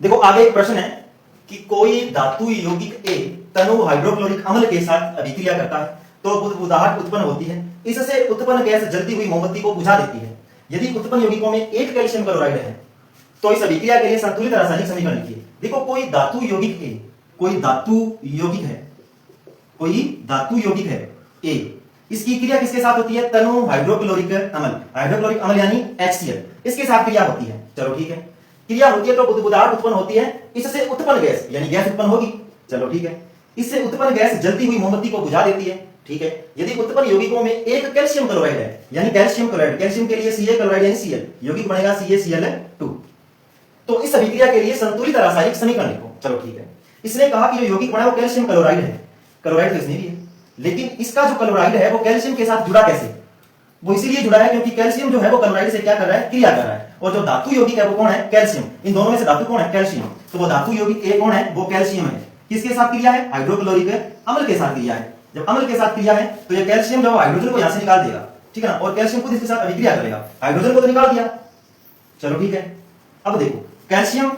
देखो आगे एक प्रश्न है कि कोई धातु यौगिक ए तनु हाइड्रोक्लोरिक अम्ल के साथ अभिक्रिया करता है तो बुदबुदाहट उत्पन्न होती है। इससे उत्पन्न गैस जलती हुई मोमबत्ती को बुझा देती है। यदि उत्पन्न यौगिकों में एक कैल्शियम क्लोराइड है तो इस अभिक्रिया के लिए संतुलित रासायनिक समीकरण लिखिए। देखो कोई धातु यौगिक ए, कोई धातु यौगिक है, कोई धातु यौगिक है ए, इसकी क्रिया किसके साथ होती है? तनु हाइड्रोक्लोरिक अम्ल, हाइड्रोक्लोरिक अम्ल यानी HCl, इसके साथ क्रिया होती है। चलो ठीक है, क्रिया होती है तो बुदबुदाहट उत्पन्न होती है। इससे उत्पन्न गैस यानी गैस उत्पन्न होगी। चलो ठीक है, इससे उत्पन्न गैस जलती हुई मोमबत्ती को बुझा देती है। ठीक है, यदि उत्पन्न यौगिकों में एक कैल्शियम क्लोराइड है यानी कैल्शियम क्लोराइड, कैल्शियम के लिए Ca क्लोराइड यानी Cl, यौगिक बनेगा CaCl2। तो इस अभिक्रिया के लिए संतुलित रासायनिक समीकरण लिखो। चलो ठीक है, इसने कहा कि जो यौगिक बना है वो कैल्शियम क्लोराइड है, क्लोराइड तो इसमें भी है, लेकिन इसका जो क्लोराइड है वो कैल्शियम के साथ जुड़ा कैसे? वो इसीलिए जुड़ा है क्योंकि कैल्शियम जो है वो क्लोराइड से क्या कर रहा है? क्रिया कर रहा है। और जो धातु यौगिक है वो कौन है? कैल्शियम। इन दोनों में से धातु कौन है? कैल्शियम। तो वो धातु यौगिक ए कौन है? वो कैल्शियम है। किसके साथ क्रिया है? हाइड्रोक्लोरिक अम्ल के साथ क्रिया है। जब अम्ल के साथ क्रिया है तो ये कैल्शियम जो हाइड्रोजन को यहां से निकाल देगा, ठीक है ना, और कैल्शियम खुद इसके साथ अभिक्रिया करेगा, हाइड्रोजन को तो निकाल दिया। चलो ठीक है, अब देखो कैल्शियम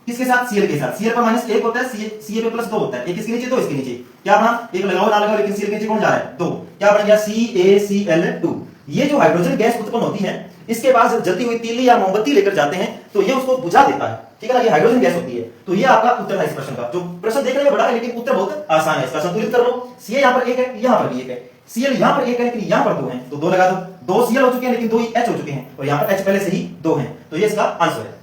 किसके साथ? Cl के साथ। Cl पर -1 होता है, Ca पे +2 होता है। एक इसके नीचे, दो इसके नीचे। क्या बना? एक लगाओ ना लगाओ, लेकिन Cl के नीचे कौन जा रहा है? 2। क्या बन गया? CaCl2। ये जो हाइड्रोजन गैस उत्पन्न होती है, इसके बाद जब जलती हुई तीली या मोमबत्ती लेकर जाते हैं तो ये उसको बुझा देता है। ठीक है ना, ये हाइड्रोजन गैस होती है। तो ये आपका उत्तर है इस प्रश्न का। जो प्रश्न देखने में बड़ा है लेकिन उत्तर बहुत आसान है इसका। संतुलित कर लो। Ca यहां पर 1 है, यहां पर भी 1 है। Cl यहां पर 1 है लेकिन यहां पर 2 है, तो 2 लगा दो। 2 Cl हो चुके हैं लेकिन 2 H हो चुके हैं, और यहां पर H पहले से ही 2 है। तो ये इसका आंसर है।